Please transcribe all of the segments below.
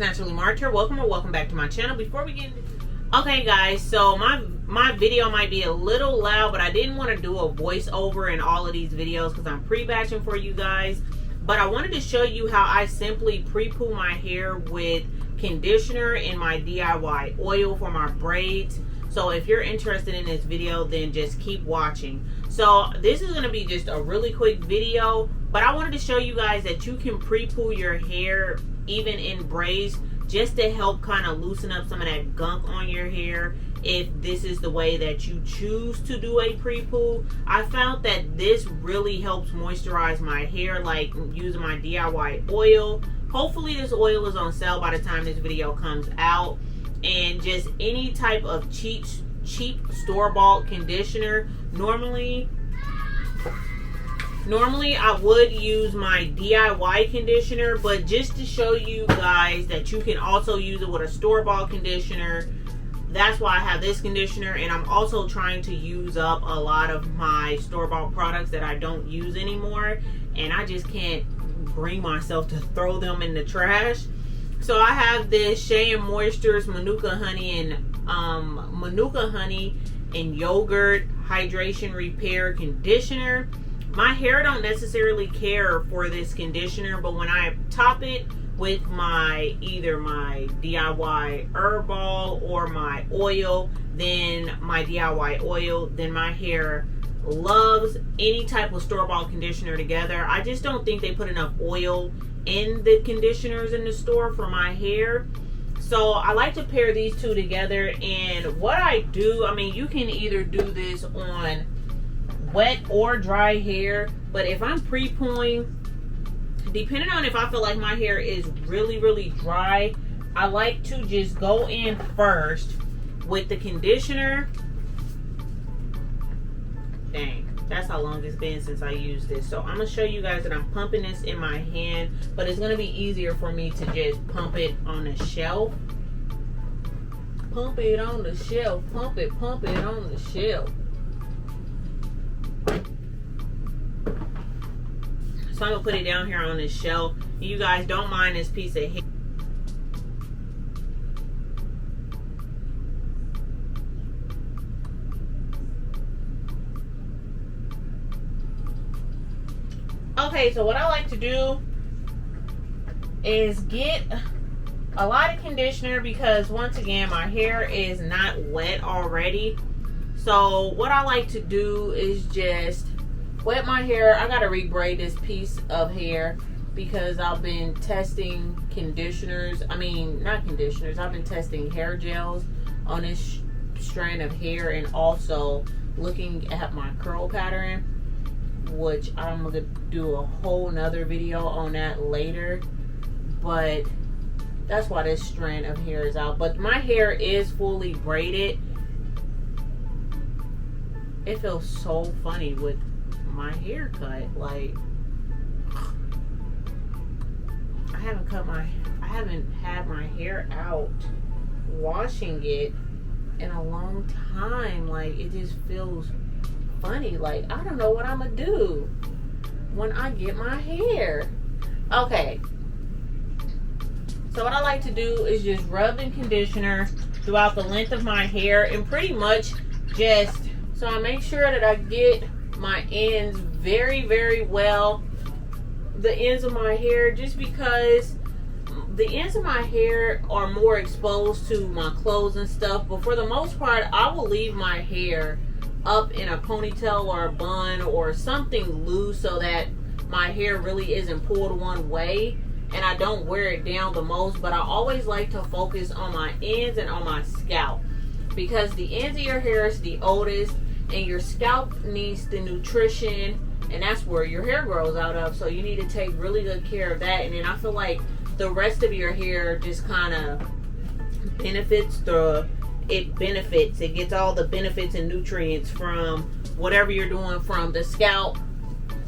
Naturally Marked here. Welcome back to my channel. Before we get okay guys, so my video might be a little loud, but I didn't want to do a voiceover in all of these videos because I'm pre-batching for you guys. But I wanted to show you how I simply pre-poo my hair with conditioner and my DIY oil for my braids. So if you're interested in this video, then just keep watching. So this is going to be just a really quick video, but I wanted to show you guys that you can pre-poo your hair even in braids, just to help kind of loosen up some of that gunk on your hair. If this is the way that you choose to do a pre-poo, I found that this really helps moisturize my hair, like using my DIY oil. Hopefully this oil is on sale by the time this video comes out. And just any type of cheap store-bought conditioner. Normally I would use my DIY conditioner, but just to show you guys that you can also use it with a store-bought conditioner, that's why I have this conditioner. And I'm also trying to use up a lot of my store-bought products that I don't use anymore, and I just can't bring myself to throw them in the trash. So I have this Shea Moisture's Manuka Honey and Yogurt Hydration Repair Conditioner. My hair don't necessarily care for this conditioner, but when I top it with either my DIY herbal or my oil, then my DIY oil, then my hair loves any type of store-bought conditioner together. I just don't think they put enough oil in the conditioners in the store for my hair. So I like to pair these two together. And what I do, I mean, you can either do this on wet or dry hair, but if I'm pre-pooing, depending on if I feel like my hair is really dry, I like to just go in first with the conditioner. Dang, that's how long it's been since I used this. So I'm gonna show you guys that I'm pumping this in my hand, but it's gonna be easier for me to just pump it on the shelf. Pump it on the shelf, pump it on the shelf. So I'm gonna put it down here on this shelf. You guys don't mind this piece of hair. Okay, so what I like to do is get a lot of conditioner, because once again my hair is not wet already. So what I like to do is just wet my hair. I gotta re-braid this piece of hair because I've been testing conditioners. I mean, not conditioners. I've been testing hair gels on this strand of hair, and also looking at my curl pattern, which I'm gonna do a whole nother video on that later. But that's why this strand of hair is out. But my hair is fully braided. It feels so funny with my haircut. Like, I haven't had my hair out washing it in a long time. Like, it just feels funny. Like, I don't know what I'm gonna do when I get my hair. Okay, so what I like to do is just rub in conditioner throughout the length of my hair, and pretty much just, so I make sure that I get my ends very well, the ends of my hair, just because the ends of my hair are more exposed to my clothes and stuff. But for the most part, I will leave my hair up in a ponytail or a bun or something loose, so that my hair really isn't pulled one way and I don't wear it down the most. But I always like to focus on my ends and on my scalp, because the ends of your hair is the oldest, and your scalp needs the nutrition, and that's where your hair grows out of. So you need to take really good care of that. And then I feel like the rest of your hair just kind of benefits. It gets all the benefits and nutrients from whatever you're doing, from the scalp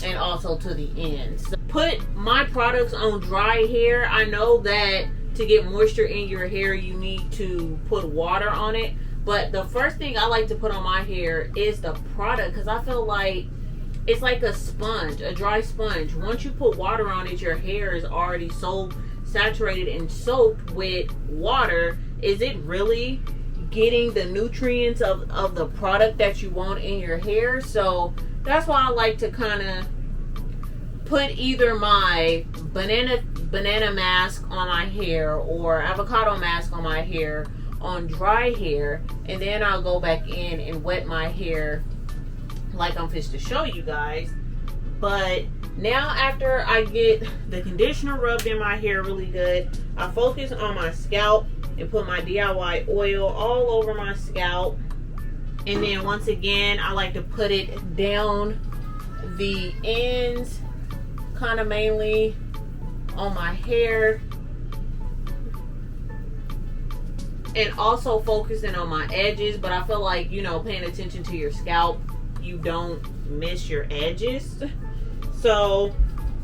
and also to the ends. So put my products on dry hair. I know that to get moisture in your hair, you need to put water on it. But the first thing I like to put on my hair is the product, because I feel like it's like a sponge, a dry sponge. Once you put water on it, your hair is already so saturated and soaked with water, is it really getting the nutrients of the product that you want in your hair? So that's why I like to kind of put either my banana mask on my hair or avocado mask on my hair on dry hair, and then I'll go back in and wet my hair like I'm fixed to show you guys. But now after I get the conditioner rubbed in my hair really good, I focus on my scalp and put my DIY oil all over my scalp. And then once again, I like to put it down the ends, kind of mainly on my hair, and also focusing on my edges. But I feel like, you know, paying attention to your scalp, you don't miss your edges. So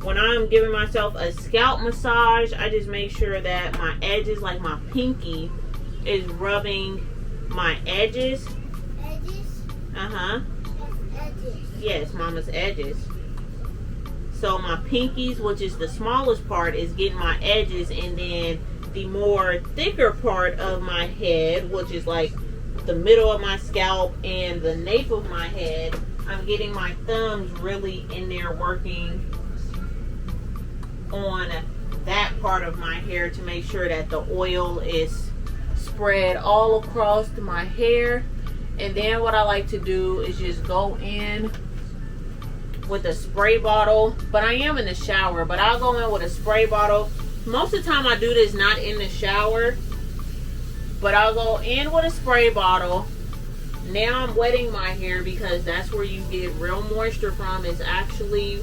when I'm giving myself a scalp massage, I just make sure that my edges, like my pinky, is rubbing my edges. Edges? Edges. Yes, mama's edges. So my pinkies, which is the smallest part, is getting my edges, and then the more thicker part of my head, which is like the middle of my scalp and the nape of my head, I'm getting my thumbs really in there working on that part of my hair to make sure that the oil is spread all across my hair. And then what I like to do is just go in with a spray bottle. But I am in the shower, but I'll go in with a spray bottle. Most of the time I do this not in the shower, but I'll go in with a spray bottle. Now I'm wetting my hair, because that's where you get real moisture from, is actually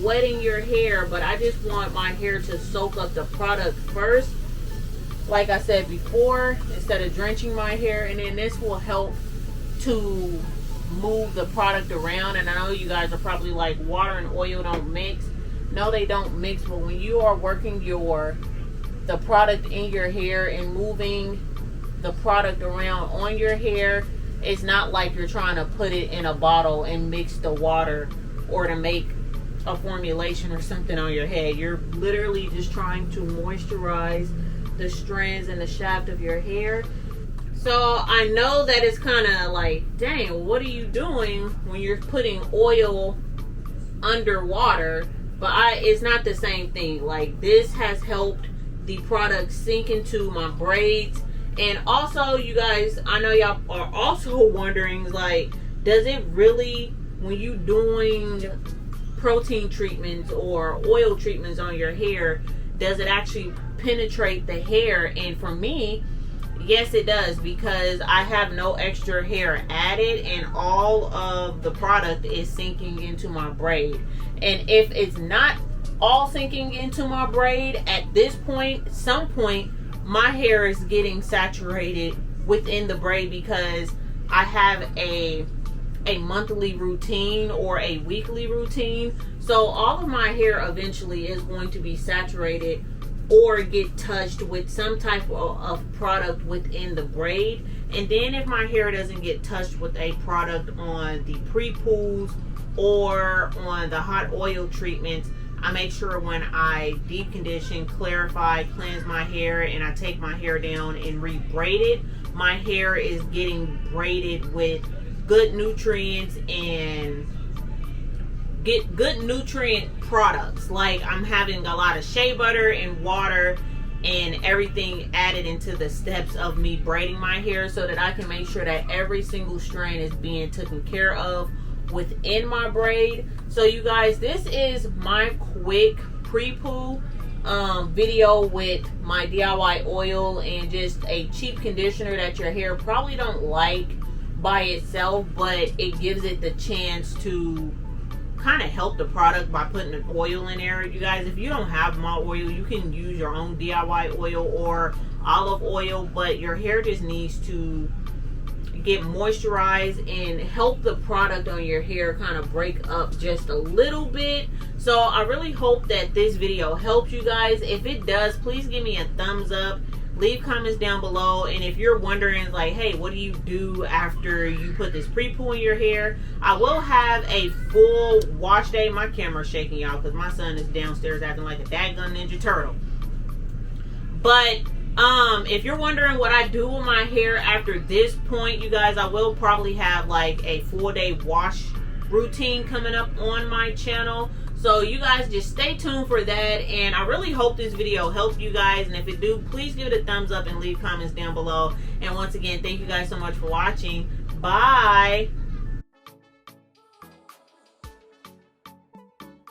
wetting your hair. But I just want my hair to soak up the product first, like I said before, instead of drenching my hair. And then this will help to move the product around. And I know you guys are probably like, water and oil don't mix. No, they don't mix. But when you are working the product in your hair and moving the product around on your hair, it's not like you're trying to put it in a bottle and mix the water or to make a formulation or something on your head. You're literally just trying to moisturize the strands and the shaft of your hair. So I know that it's kind of like, dang, what are you doing when you're putting oil underwater? But it's not the same thing. Like, this has helped the product sink into my braids. And also, you guys, I know y'all are also wondering, like, does it really, when you doing protein treatments or oil treatments on your hair, does it actually penetrate the hair? And for me, yes, it does, because I have no extra hair added, and all of the product is sinking into my braid. And if it's not all sinking into my braid at this point, some point, my hair is getting saturated within the braid, because I have a monthly routine or a weekly routine. So all of my hair eventually is going to be saturated or get touched with some type of product within the braid. And then if my hair doesn't get touched with a product on the pre-pools or on the hot oil treatments, I make sure when I deep condition, clarify, cleanse my hair, and I take my hair down and re-braid it, my hair is getting braided with good nutrients and get good nutrient products. Like, I'm having a lot of shea butter and water and everything added into the steps of me braiding my hair, so that I can make sure that every single strand is being taken care of within my braid. So you guys, this is my quick pre-poo video with my DIY oil and just a cheap conditioner that your hair probably don't like by itself, but it gives it the chance to kind of help the product by putting an oil in there. You guys, if you don't have my oil, you can use your own DIY oil or olive oil, but your hair just needs to get moisturized and help the product on your hair kind of break up just a little bit. So I really hope that this video helps you guys. If it does, please give me a thumbs up, leave comments down below. And if you're wondering, like, hey, what do you do after you put this pre-poo in your hair, I will have a full wash day. My camera's shaking, y'all, because my son is downstairs acting like a dadgun Ninja Turtle. But if you're wondering what I do with my hair after this point, you guys, I will probably have like a full day wash routine coming up on my channel. So you guys just stay tuned for that. And I really hope this video helped you guys. And if it do, please give it a thumbs up and leave comments down below. And once again, thank you guys so much for watching. Bye.